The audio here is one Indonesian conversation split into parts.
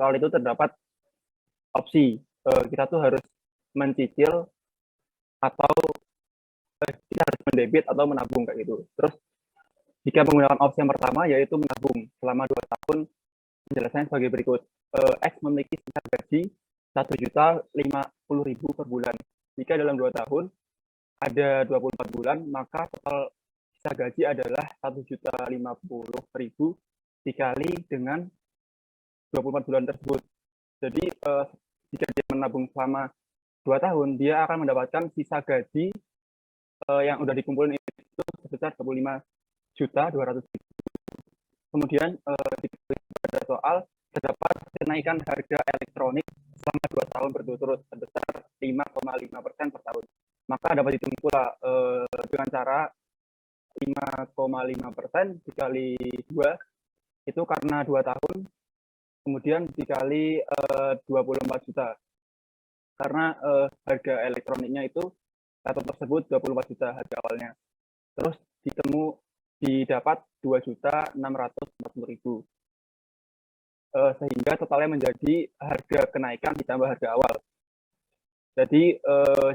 soal itu terdapat opsi. Kita tuh harus mencicil atau kita harus mendebit atau menabung kayak gitu. Terus jika menggunakan opsi yang pertama yaitu menabung selama 2 tahun, penjelasannya sebagai berikut. X memiliki sisa gaji 1.050.000 per bulan. Jika dalam 2 tahun ada 24 bulan, maka total sisa gaji adalah 1.050.000 dikali dengan 24 bulan tersebut. Jadi jika dia menabung selama 2 tahun, dia akan mendapatkan sisa gaji yang sudah dikumpulin itu sebesar 25.200.000. Kemudian pada soal terdapat kenaikan harga elektronik selama 2 tahun berturut-turut sebesar 5,5% per tahun. Maka dapat dihitung pula dengan cara 5,5% dikali 2 itu karena 2 tahun, kemudian dikali 24 juta. Karena harga elektroniknya itu laptop tersebut 24 juta harga awalnya. Terus didapat 2.640.000. Sehingga totalnya menjadi harga kenaikan ditambah harga awal. Jadi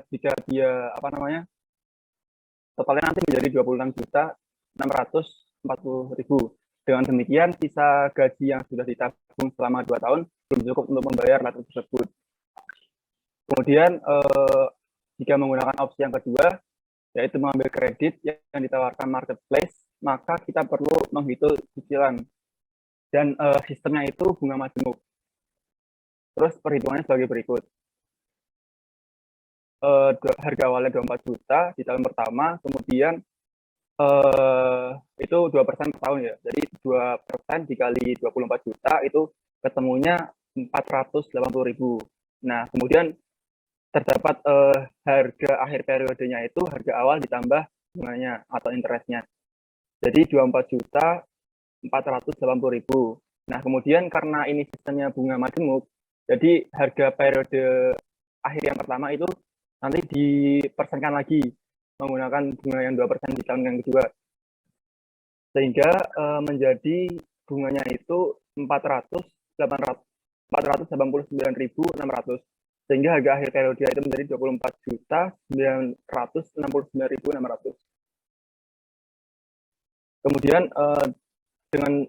jika dia totalnya nanti menjadi 26.640.000. Dengan demikian sisa gaji yang sudah ditabung selama 2 tahun belum cukup untuk membayar laptop tersebut. Kemudian jika menggunakan opsi yang kedua, yaitu mengambil kredit yang ditawarkan marketplace, maka kita perlu menghitung cicilan. Dan sistemnya itu bunga majemuk. Terus perhitungannya sebagai berikut. Harga awalnya 24 juta di tahun pertama, kemudian itu 2% per tahun ya. Jadi 2% dikali 24 juta itu ketemunya 480.000. Nah, kemudian terdapat harga akhir periodenya itu harga awal ditambah bunganya atau interestnya. Jadi 24.480.000. Nah, kemudian karena ini sistemnya bunga majemuk, jadi harga periode akhir yang pertama itu nanti dipersenkan lagi menggunakan bunga yang 2% di tahun yang kedua. Sehingga menjadi bunganya itu 489.600. Sehingga harga akhir periode itu menjadi 24.969.600. Kemudian dengan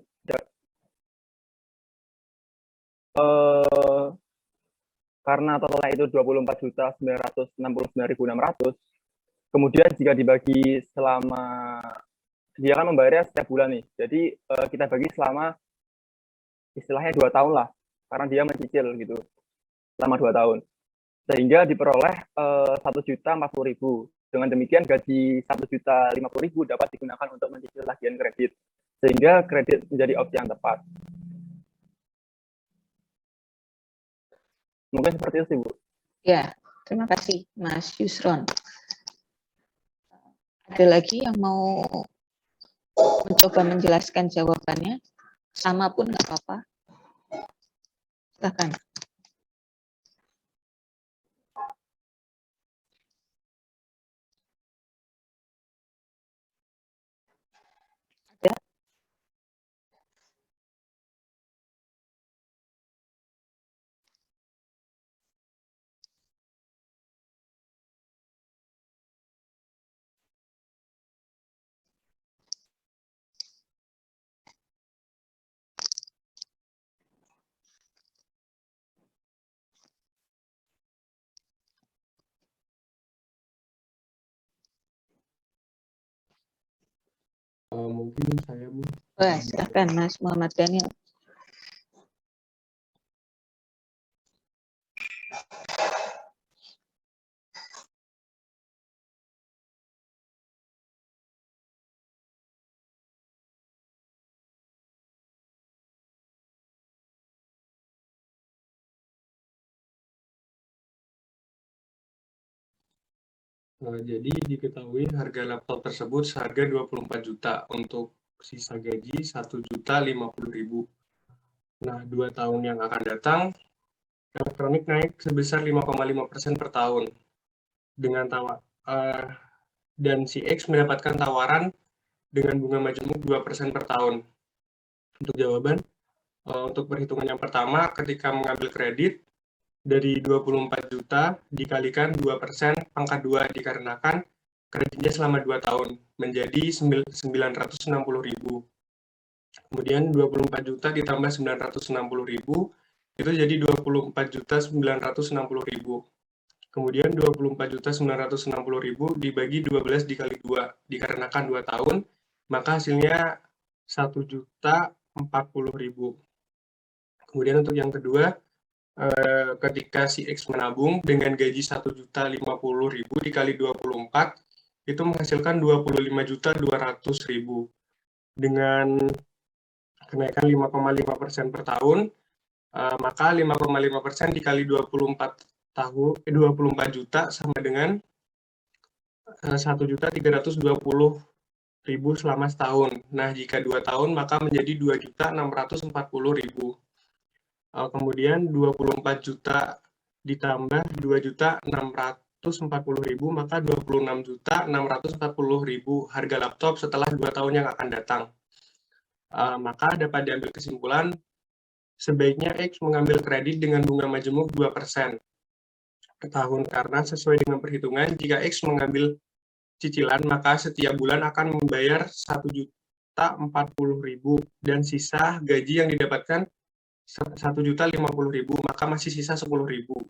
karena totalnya itu 24.969.600, kemudian jika dibagi selama, dia kan membayarnya setiap bulan nih, jadi kita bagi selama istilahnya 2 tahun lah, karena dia mencicil gitu selama 2 tahun, sehingga diperoleh 1.040.000. Dengan demikian gaji 1.050.000 dapat digunakan untuk mencicil tagihan kredit, sehingga kredit menjadi opsi yang tepat. Mungkin seperti itu sih, Bu. Ya, terima kasih Mas Yusron. Ada lagi yang mau mencoba menjelaskan jawabannya? Sama pun nggak apa-apa. Silakan. Ada? Mungkin saya, Bu. Silakan Mas Muhammad Daniel. Jadi diketahui harga laptop tersebut seharga 24 juta untuk sisa gaji 1.050.000. Nah, 2 tahun yang akan datang, elektronik naik sebesar 5,5% per tahun. Dan si X mendapatkan tawaran dengan bunga majemuk 2% per tahun. Untuk jawaban, Untuk perhitungan yang pertama, ketika mengambil kredit, dari 24 juta dikalikan 2% pangkat 2 dikarenakan kreditnya selama 2 tahun menjadi 960.000. Kemudian 24 juta ditambah 960.000 itu jadi 24.960.000. Kemudian 24.960.000 dibagi 12 dikali 2 dikarenakan 2 tahun, maka hasilnya 1.040.000. Kemudian untuk yang kedua, ketika si X menabung dengan gaji 1.050.000 dikali 24 itu menghasilkan 25.200.000 dengan kenaikan 5,5% per tahun, maka 5,5% dikali 24 juta sama dengan 1.320.000 selama setahun. Nah, jika 2 tahun maka menjadi 2.640.000. Kemudian 24 juta ditambah 2.640.000 maka 26.640.000 harga laptop setelah 2 tahun yang akan datang. Maka dapat diambil kesimpulan sebaiknya X mengambil kredit dengan bunga majemuk 2% per tahun karena sesuai dengan perhitungan jika X mengambil cicilan maka setiap bulan akan membayar 1.040.000 dan sisa gaji yang didapatkan 1.050.000 maka masih sisa 10.000.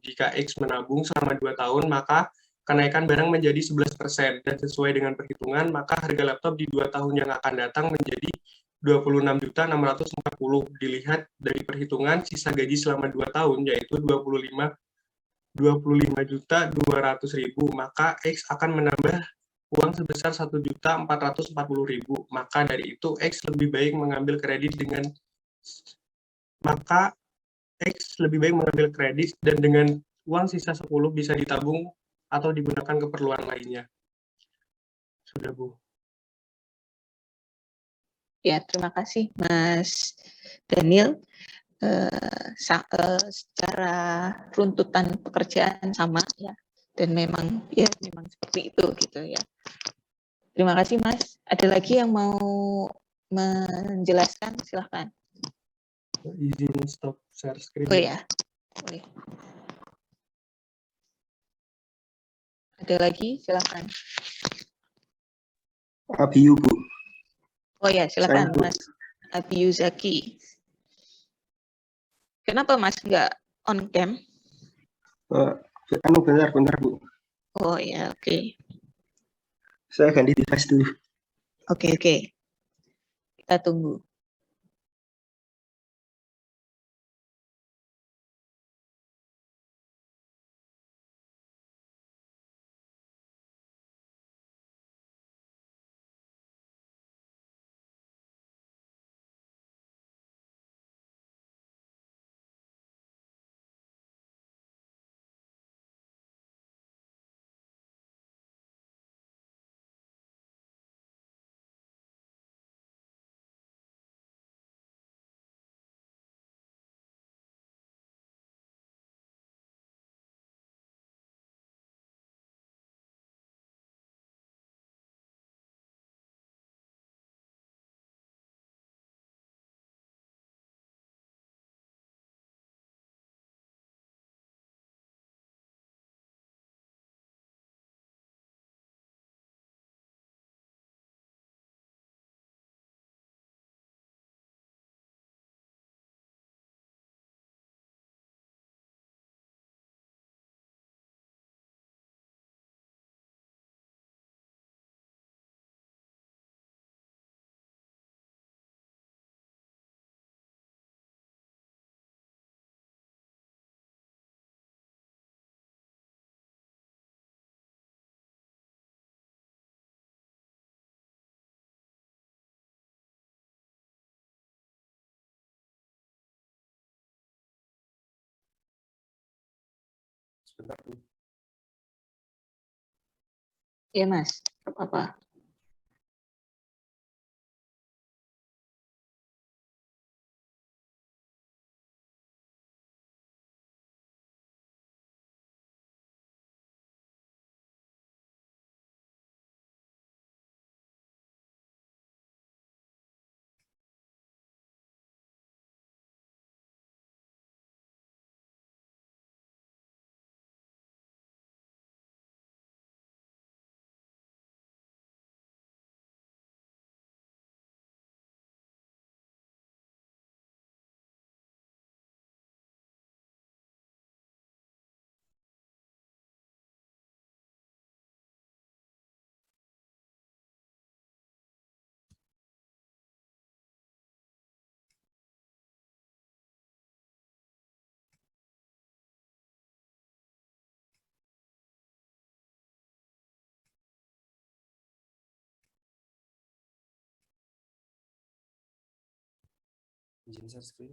Jika X menabung selama 2 tahun maka kenaikan barang menjadi 11% dan sesuai dengan perhitungan maka harga laptop di 2 tahun yang akan datang menjadi 26.640. Dilihat dari perhitungan sisa gaji selama 2 tahun yaitu 25.200.000 maka X akan menambah uang sebesar 1.440.000. Maka dari itu X lebih baik mengambil kredit dan dengan uang sisa 10 bisa ditabung atau digunakan keperluan lainnya. Sudah, Bu. Ya, terima kasih Mas Daniel. Secara runtutan pekerjaan sama ya, dan memang seperti itu gitu ya. Terima kasih Mas. Ada lagi yang mau menjelaskan? Silahkan. Izin stop share screen. Oh ya, boleh. Ada lagi? Silahkan. Abiyu, Bu. Oh ya, silahkan Saya, Bu. Mas Abiyu Zaki. Kenapa Mas nggak on cam? Bentar, Bu. Oh ya, oke. Saya ganti device dulu. Oke. Kita tunggu. Sebentar, Bu. Ya Mas, apa? Izin share screen.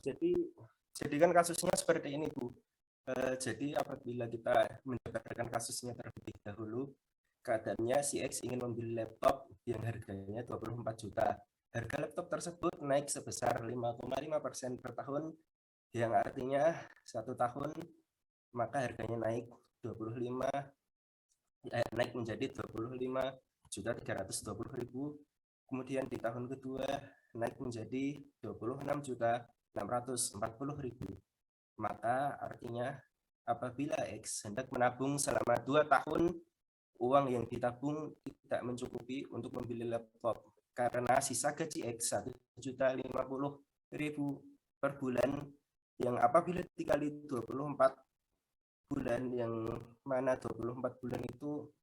Jadi kan kasusnya seperti ini, Bu. Jadi apabila kita mendapatkan kasusnya terlebih dahulu, keadaannya si X ingin membeli laptop yang harganya 24 juta. Harga laptop tersebut naik sebesar 5,5% per tahun, yang artinya 1 tahun maka harganya naik naik menjadi 25.320.000. Kemudian di tahun kedua naik menjadi 26.640.000. Maka artinya apabila X hendak menabung selama 2 tahun, uang yang ditabung tidak mencukupi untuk membeli laptop karena sisa gaji X 1.050.000 per bulan, yang apabila dikali 24 bulan, yang mana 24 bulan itu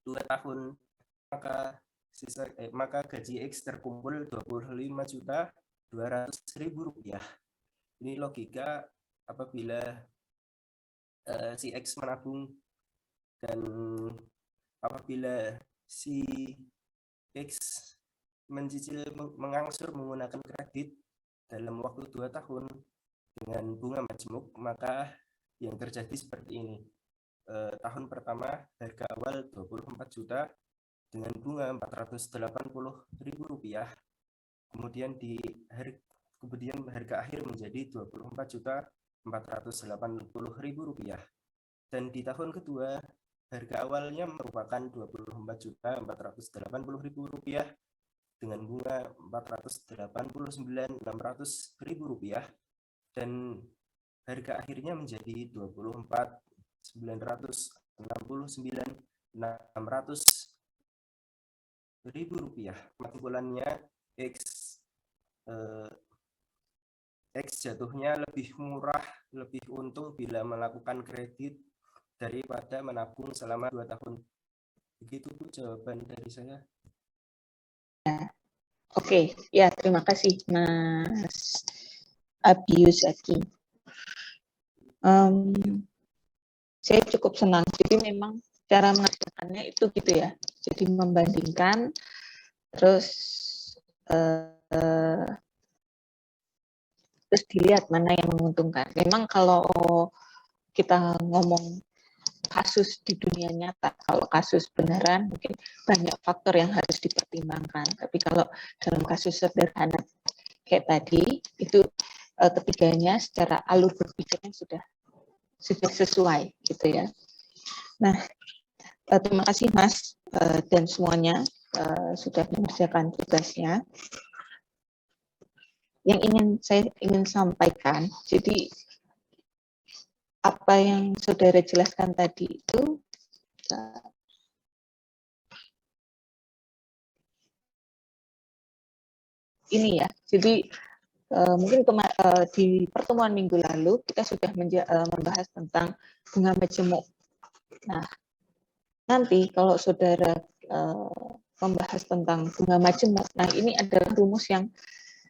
2 tahun, maka gaji X terkumpul 25.200.000 rupiah. Ini logika apabila si X menabung, dan apabila si X mengangsur menggunakan kredit dalam waktu 2 tahun dengan bunga majemuk, maka yang terjadi seperti ini. Tahun pertama harga awal 24 juta dengan bunga 480.000 rupiah. Kemudian harga akhir menjadi 24.480.000 rupiah. Dan di tahun kedua harga awalnya merupakan 24.480.000 rupiah dengan bunga 489.600.000 rupiah, dan harga akhirnya menjadi 24.969.600.000 rupiah. Kesimpulannya X jatuhnya lebih murah, lebih untung bila melakukan kredit daripada menabung selama 2 tahun. Begitu Bu jawaban dari saya. Oke, ya terima kasih Mas Abius Zaki. Saya cukup senang. Jadi memang cara mengerjakannya itu gitu ya. Jadi membandingkan, terus dilihat mana yang menguntungkan. Memang kalau kita ngomong kasus di dunia nyata, kalau kasus beneran mungkin banyak faktor yang harus dipertimbangkan. Tapi kalau dalam kasus sederhana kayak tadi, itu ketiganya secara alur berpikirnya sudah sesuai gitu ya. Nah, terima kasih Mas dan semuanya sudah mengerjakan tugasnya. Yang saya ingin sampaikan, jadi apa yang saudara jelaskan tadi itu ini ya. Jadi mungkin di pertemuan minggu lalu kita sudah membahas tentang bunga majemuk. Nah, nanti kalau saudara membahas tentang bunga majemuk, nah ini adalah rumus yang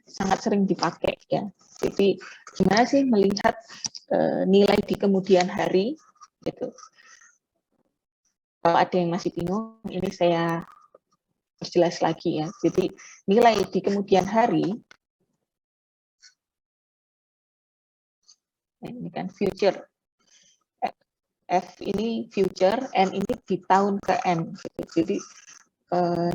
sangat sering dipakai ya. Jadi gimana sih melihat nilai di kemudian hari gitu. Kalau ada yang masih bingung, ini saya perjelas lagi ya. Jadi nilai di kemudian hari, nah ini kan future, F ini future, N ini di tahun ke N. Jadi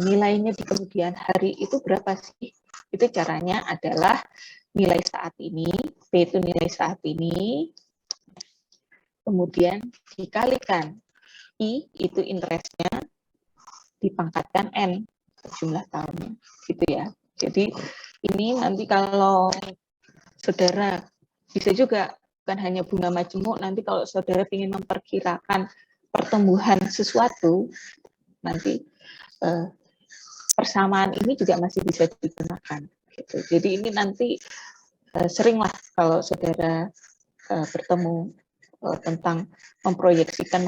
nilainya di kemudian hari itu berapa sih? Itu caranya adalah nilai saat ini, P itu nilai saat ini, kemudian dikalikan I itu interestnya, dipangkatkan N jumlah tahunnya, gitu ya. Jadi ini nanti kalau saudara bisa juga bukan hanya bunga majemuk, nanti kalau saudara ingin memperkirakan pertumbuhan sesuatu, nanti persamaan ini juga masih bisa digunakan. Gitu. Jadi ini nanti seringlah kalau saudara bertemu tentang memproyeksikan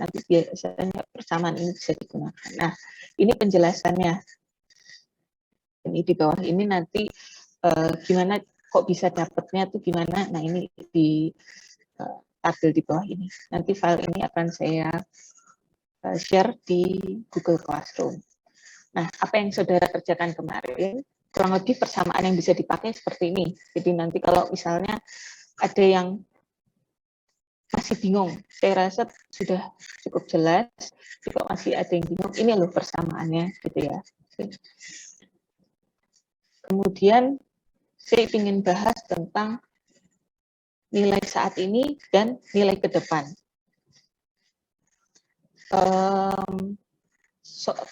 nanti biasanya persamaan ini bisa digunakan. Nah, ini penjelasannya. ini di bawah ini nanti gimana kok bisa dapatnya tuh gimana. Nah, ini di tabel di bawah ini. Nanti file ini akan saya share di Google Classroom. Nah, apa yang saudara kerjakan kemarin, kurang lebih persamaan yang bisa dipakai seperti ini. Jadi nanti kalau misalnya ada yang masih bingung, saya rasa sudah cukup jelas. Jika masih ada yang bingung, ini loh persamaannya, gitu ya. Kemudian saya ingin bahas tentang nilai saat ini dan nilai ke depan.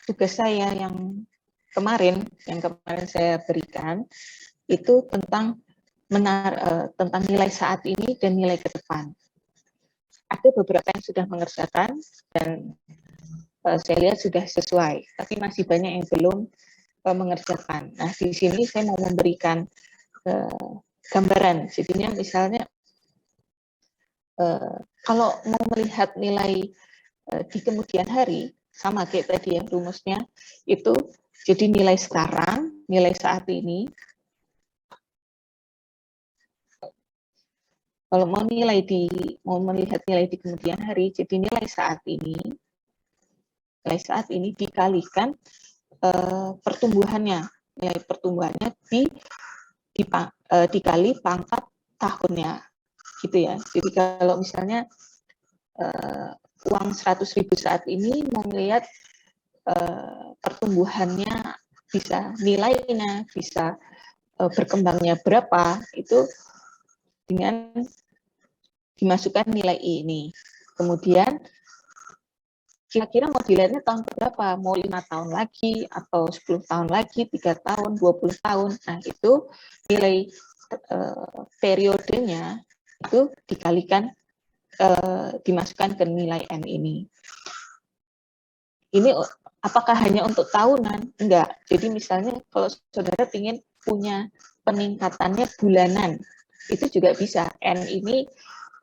Tugas saya yang kemarin saya berikan itu tentang tentang nilai saat ini dan nilai ke depan. Ada beberapa yang sudah mengerjakan dan saya lihat sudah sesuai, tapi masih banyak yang belum mengerjakan. Nah, di sini saya mau memberikan gambaran. Jadinya misalnya kalau mau melihat nilai di kemudian hari, sama kayak tadi ya rumusnya, itu jadi nilai sekarang, nilai saat ini. Kalau mau melihat nilai di kemudian hari, jadi nilai saat ini dikalikan pertumbuhannya, nilai pertumbuhannya dikali pangkat tahunnya, gitu ya. Jadi kalau misalnya uang 100.000 saat ini mau melihat pertumbuhannya, bisa nilainya, bisa berkembangnya berapa, itu dengan dimasukkan nilai ini. Kemudian kira-kira mau dilihatnya tahun berapa, mau 5 tahun lagi, atau 10 tahun lagi, 3 tahun, 20 tahun. Nah, itu nilai periodenya itu dikalikan, dimasukkan ke nilai N ini. Ini apakah hanya untuk tahunan? Enggak. Jadi misalnya kalau saudara ingin punya peningkatannya bulanan, itu juga bisa. N ini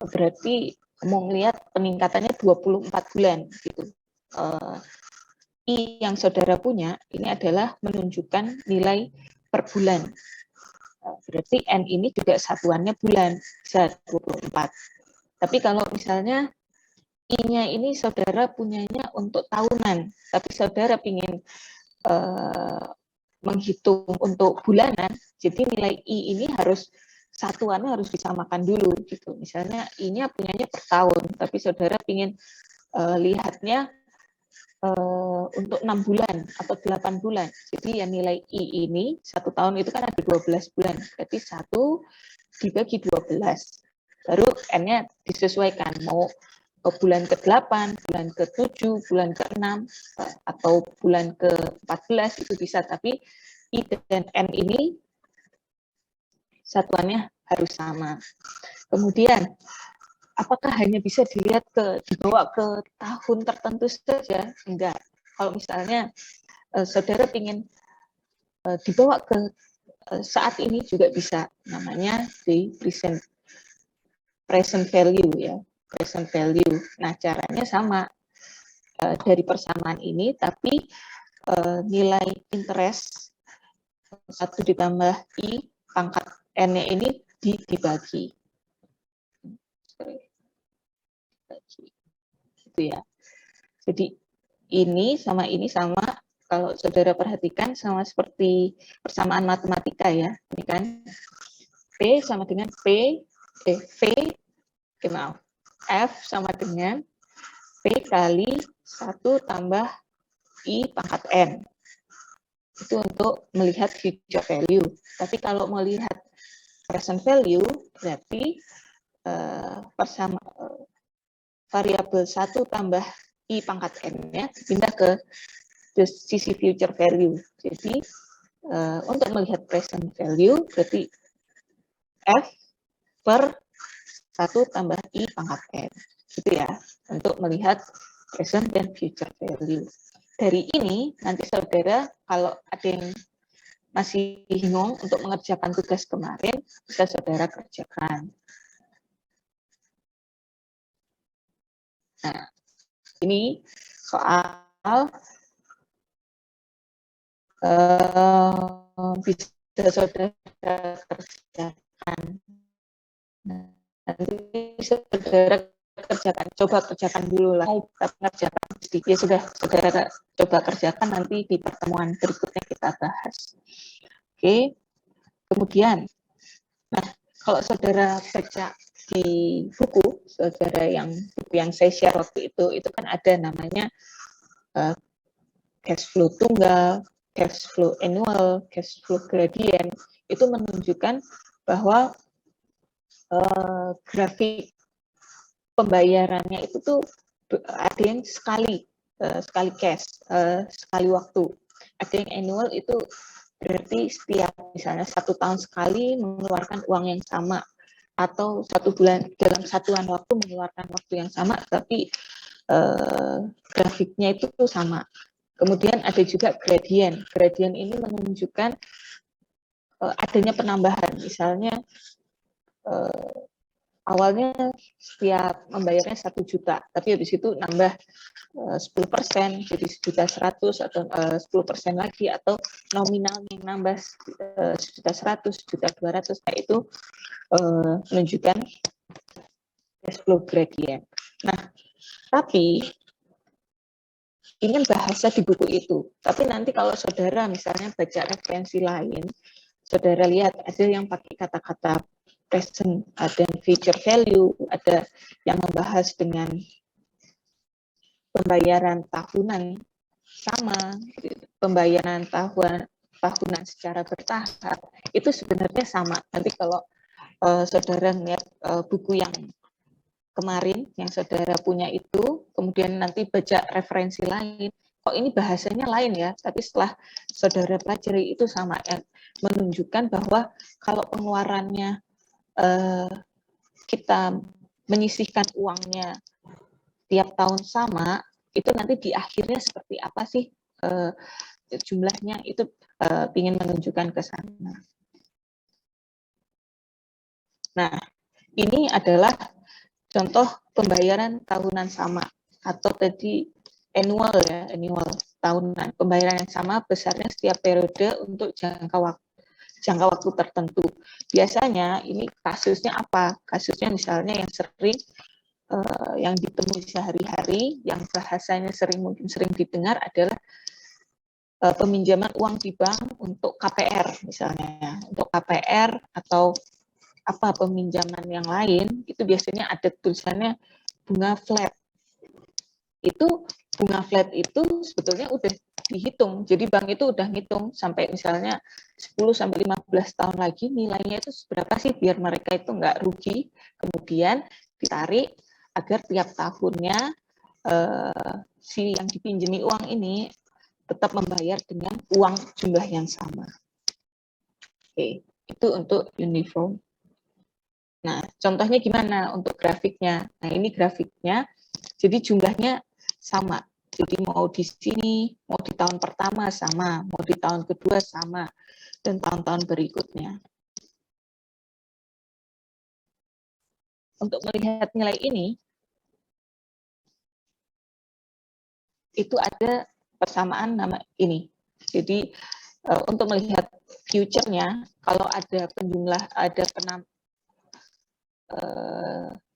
berarti mau melihat peningkatannya 24 bulan gitu. I yang saudara punya ini adalah menunjukkan nilai per bulan. Berarti N ini juga satuannya bulan, bisa 24. Tapi kalau misalnya I-nya ini saudara punyanya untuk tahunan, tapi saudara ingin menghitung untuk bulanan, jadi nilai I ini satuannya harus disamakan dulu gitu. Misalnya I-nya punyanya per tahun, tapi saudara ingin lihatnya untuk 6 bulan atau 8 bulan. Jadi ya nilai I ini 1 tahun itu kan ada 12 bulan. Berarti 1 dibagi 12. Baru N-nya disesuaikan. Mau bulan ke-8, bulan ke-7, bulan ke-6, atau bulan ke-14 itu bisa. Tapi I dan N ini satuannya harus sama. Kemudian apakah hanya bisa dibawa ke tahun tertentu saja? Enggak. Kalau misalnya saudara ingin dibawa ke saat ini juga bisa, namanya di present value ya, present value. Nah, caranya sama dari persamaan ini, tapi nilai interest 1 ditambah I pangkat N-nya ini dibagi. Gitu ya. Jadi ini sama kalau saudara perhatikan sama seperti persamaan matematika ya. Ini kan P sama dengan F sama dengan P kali 1 tambah I pangkat N. Itu untuk melihat future value. Tapi kalau melihat present value, berarti variabel 1 tambah I pangkat N-nya pindah ke sisi future value. Jadi untuk melihat present value berarti F per 1 tambah I pangkat N. Gitu ya, untuk melihat present dan future value. Dari ini nanti saudara kalau ada yang masih bingung untuk mengerjakan tugas kemarin, bisa saudara kerjakan. Nah, ini soal bisa saudara kerjakan. Nah, nanti saudara coba kerjakan dulu lah. Tapi kerjakan sedikit sudah saudara coba kerjakan, nanti di pertemuan berikutnya kita bahas. Oke. Kemudian, nah kalau saudara baca di buku, buku yang saya share waktu itu kan ada namanya cash flow tunggal, cash flow annual, cash flow gradient. Itu menunjukkan bahwa grafik pembayarannya itu tuh ada yang sekali cash, sekali waktu. Ada yang annual, itu berarti setiap misalnya 1 tahun sekali mengeluarkan uang yang sama, atau 1 bulan dalam satuan waktu mengeluarkan waktu yang sama, tapi grafiknya itu sama. Kemudian ada juga gradient. Gradient ini menunjukkan adanya penambahan. Misalnya awalnya setiap membayarnya 1 juta, tapi habis itu nambah 10%, jadi 1.100.000 atau 10% lagi, atau nominalnya yang nambah 1.100.000, 1.200.000. Nah, itu menunjukkan cash flow gradient. Nah, tapi ini bahasa di buku itu. Tapi nanti kalau saudara misalnya baca referensi lain, saudara lihat ada yang pakai kata-kata present, ada future value, ada yang membahas dengan pembayaran tahunan sama, pembayaran tahunan secara bertahap, itu sebenarnya sama. Nanti kalau saudara lihat buku yang kemarin yang saudara punya itu, kemudian nanti baca referensi lain, kok ini bahasanya lain ya, tapi setelah saudara pelajari itu sama, ya, menunjukkan bahwa kalau pengeluarannya kita menyisihkan uangnya tiap tahun sama, itu nanti di akhirnya seperti apa sih jumlahnya, itu ingin menunjukkan ke sana. Nah, ini adalah contoh pembayaran tahunan sama, atau tadi annual ya, annual tahunan, pembayaran yang sama besarnya setiap periode untuk jangka waktu tertentu. Biasanya ini kasusnya apa? Kasusnya misalnya yang sering yang ditemui sehari-hari, yang bahasanya mungkin sering didengar adalah peminjaman uang di bank untuk KPR misalnya, untuk KPR atau apa peminjaman yang lain, itu biasanya ada tulisannya bunga flat. Itu bunga flat itu sebetulnya udah dihitung. Jadi bank itu udah ngitung sampai misalnya 10 sampai 15 tahun lagi nilainya itu seberapa sih biar mereka itu nggak rugi. Kemudian ditarik agar tiap tahunnya si yang dipinjami uang ini tetap membayar dengan uang jumlah yang sama. Oke, itu untuk uniform. Nah, contohnya gimana untuk grafiknya? Nah, ini grafiknya, jadi jumlahnya sama. Jadi mau di sini, mau di tahun pertama sama, mau di tahun kedua sama, dan tahun-tahun berikutnya. Untuk melihat nilai ini, itu ada persamaan nama ini. Jadi, untuk melihat future-nya, kalau ada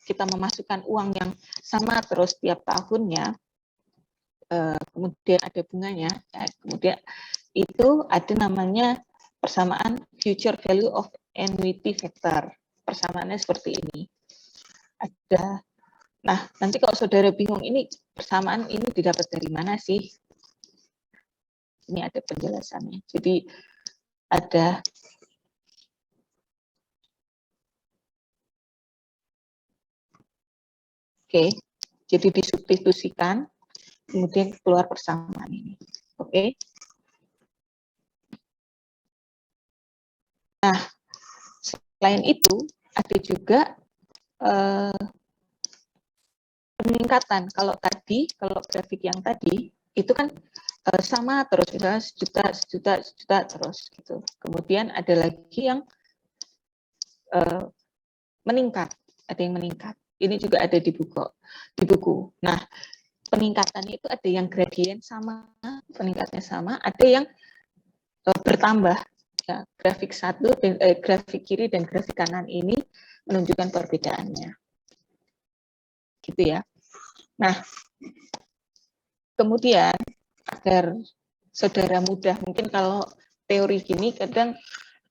kita memasukkan uang yang sama terus tiap tahunnya, kemudian ada bunganya, kemudian itu ada namanya persamaan future value of annuity factor. Persamaannya seperti ini. Nah, nanti kalau saudara bingung ini persamaan ini didapat dari mana sih? Ini ada penjelasannya. Jadi ada jadi disubstitusikan, kemudian keluar persamaan ini. Oke. Nah, selain itu ada juga peningkatan. Kalau grafik yang tadi itu kan sama terus, misalnya sejuta terus gitu. Kemudian ada lagi yang meningkat, ada yang meningkat. Ini juga ada di buku. Nah, peningkatannya itu ada yang gradien sama, peningkatnya sama, ada yang bertambah. Ya, grafik grafik kiri dan grafik kanan ini menunjukkan perbedaannya. Gitu ya. Nah, kemudian agar saudara mudah, mungkin kalau teori gini kadang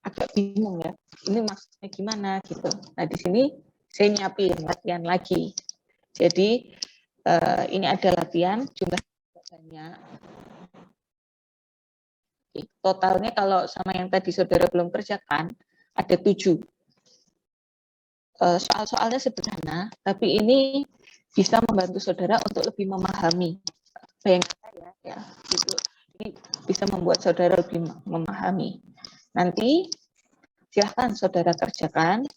agak bingung ya. Ini maksudnya gimana gitu. Nah, di sini saya nyiapin latihan lagi. Jadi ini ada latihan jumlah banyak. Totalnya kalau sama yang tadi saudara belum kerjakan, ada 7. Soal-soalnya sederhana, tapi ini bisa membantu saudara untuk lebih memahami. Bayangkan saya, ya, gitu. Ini bisa membuat saudara lebih memahami. Nanti silahkan saudara kerjakan.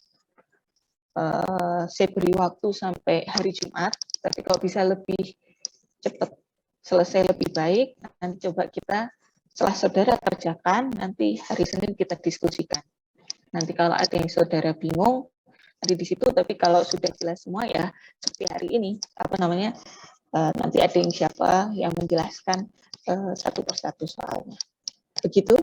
Saya beri waktu sampai hari Jumat, tapi kalau bisa lebih cepat selesai lebih baik, nanti coba kita setelah saudara kerjakan, nanti hari Senin kita diskusikan. Nanti kalau ada yang saudara bingung, nanti di situ, tapi kalau sudah jelas semua ya seperti hari ini, nanti ada yang siapa yang menjelaskan satu persatu soalnya. Begitu?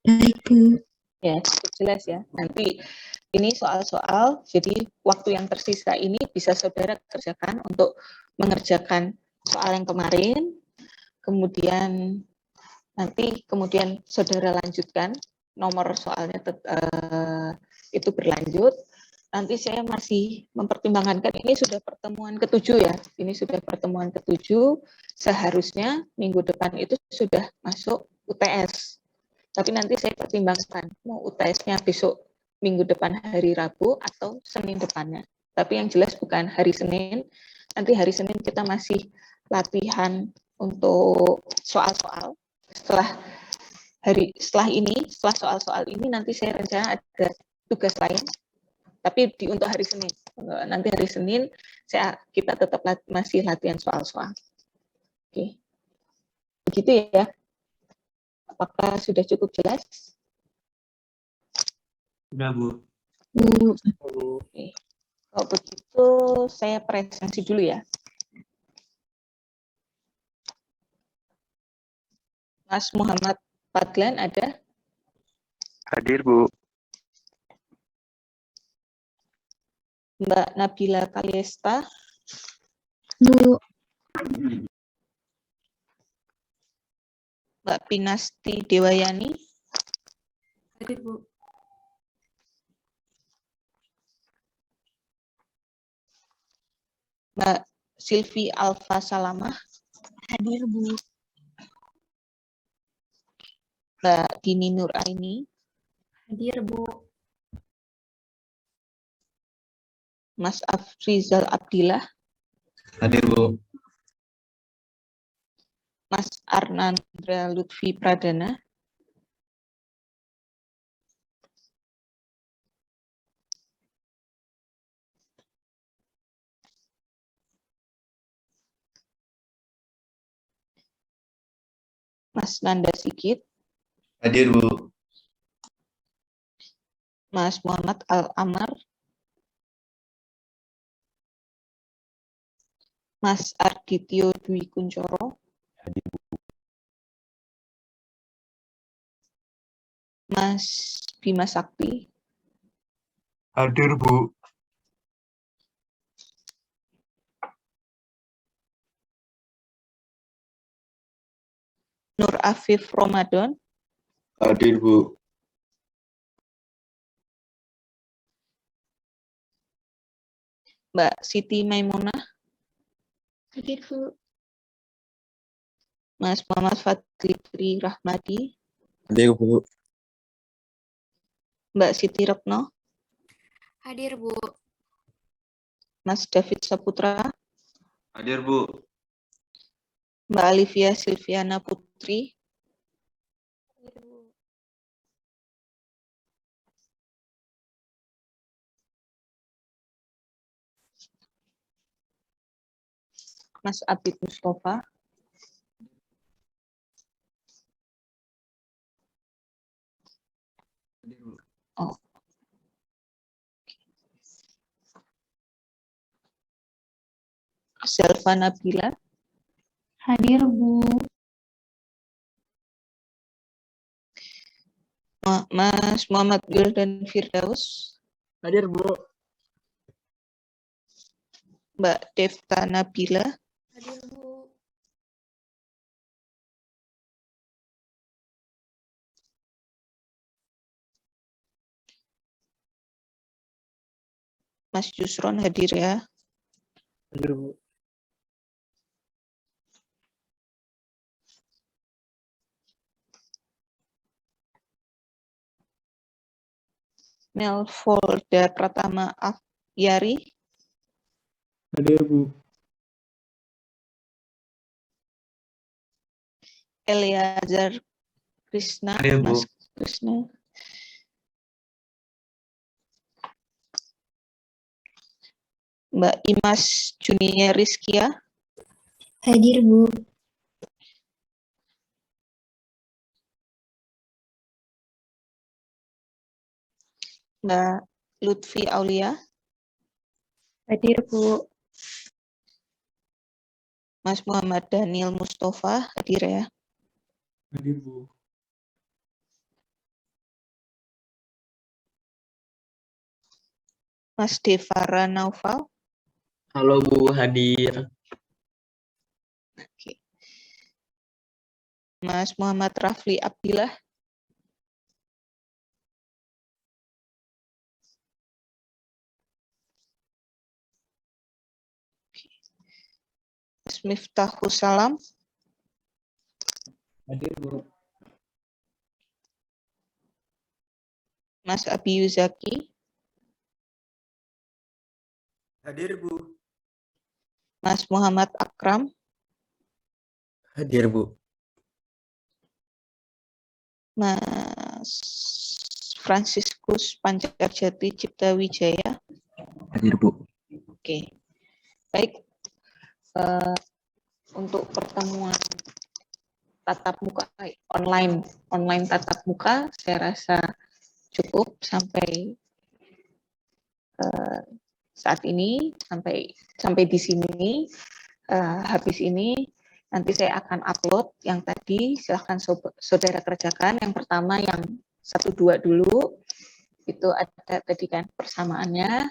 Baik, Bu. Ya, cukup jelas ya. Nanti ini soal-soal, jadi waktu yang tersisa ini bisa saudara kerjakan untuk mengerjakan soal yang kemarin, kemudian saudara lanjutkan, nomor soalnya itu berlanjut. Nanti saya masih mempertimbangkan, ini sudah pertemuan ke-7 ya, ini sudah pertemuan ke-7, seharusnya minggu depan itu sudah masuk UTS. Tapi nanti saya pertimbangkan, mau UTS-nya besok minggu depan hari Rabu atau Senin depannya. Tapi yang jelas bukan hari Senin, nanti hari Senin kita masih latihan untuk soal-soal. Setelah soal-soal ini nanti saya rencana ada tugas lain, tapi untuk hari Senin. Nanti hari Senin kita tetap masih latihan soal-soal. Oke. Begitu ya. Apakah sudah cukup jelas? Sudah, Bu. Bu. Oke. Kalau begitu saya presentasi dulu ya. Mas Muhammad Fadlan ada? Hadir, Bu. Mbak Nabila Kaliesta? Bu. Mbak Pinasti Dewayani? Hadir, Bu. Mbak Silvi Alfa Salamah? Hadir, Bu. Mbak Dini Nur Aini? Hadir, Bu. Mas Afrizal Abdillah? Hadir, Bu. Mas Arnandra Lutfi Pradana? Mas Nanda Sigit? Hadir, Bu. Mas Muhammad Al-Amar? Mas Ardityo Dwi Kuncoro? Mas Bima Sakti? Hadir, Bu. Nur Afif Ramadan? Hadir, Bu. Mbak Siti Maimunah? Hadir, Bu. Mas Muhammad Fadli Rahmadi? Hadir, Bu. Mbak Siti Retno? Hadir, Bu. Mas David Saputra? Hadir, Bu. Mbak Alivia Silviana Putri? Hadir, Bu. Mas Abid Mustafa? Oh. Selva Nabila? Hadir, Bu. Mas Muhammad Wildan Firdaus, Hadir, Bu. Mbak Devta Nabila, Hadir, Bu. Mas Yusron hadir ya. Hadir, Bu. Melvolda Pratama Yari, Hadir, Bu. Eleazar Krishna, Hadir, Bu. Mas Krishna, Mbak Imas Junia Rizkia, Hadir, Bu. Mbak Lutfi Aulia, Hadir, Bu. Mas Muhammad Daniel Mustafa hadir ya. Hadir, Bu. Mas Devara Naufal, Halo Bu, hadir. Mas Muhammad Rafli Abdillah, Mas Miftahus Salam, Hadir, Bu. Mas Abi Yuzaki, Hadir, Bu. Mas Muhammad Akram, Hadir, Bu. Mas Franciscus Pancarjati Cipta Wijaya. Hadir, Bu. Oke, baik. Untuk pertemuan tatap muka online tatap muka, saya rasa cukup sampai saat ini, sampai di sini. Habis ini nanti saya akan upload yang tadi, silahkan saudara kerjakan. Yang pertama yang 1-2 dulu, itu ada tadi kan persamaannya,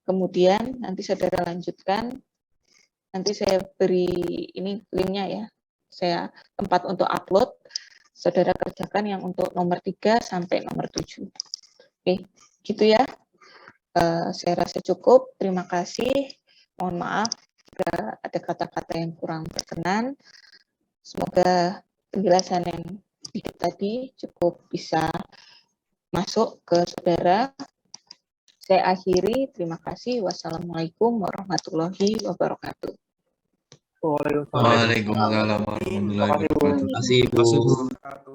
kemudian nanti saudara lanjutkan, nanti saya beri ini linknya ya, saya tempat untuk upload, saudara kerjakan yang untuk nomor 3 sampai nomor 7. Oke, gitu ya. Saya rasa cukup, terima kasih, mohon maaf jika ada kata-kata yang kurang berkenan. Semoga penjelasan yang sedikit tadi cukup bisa masuk ke saudara. Saya akhiri, terima kasih. Wassalamualaikum warahmatullahi wabarakatuh. Waalaikumsalam. Waalaikumsalam warahmatullahi wabarakatuh. Terima kasih Bu. Wabarakatuh.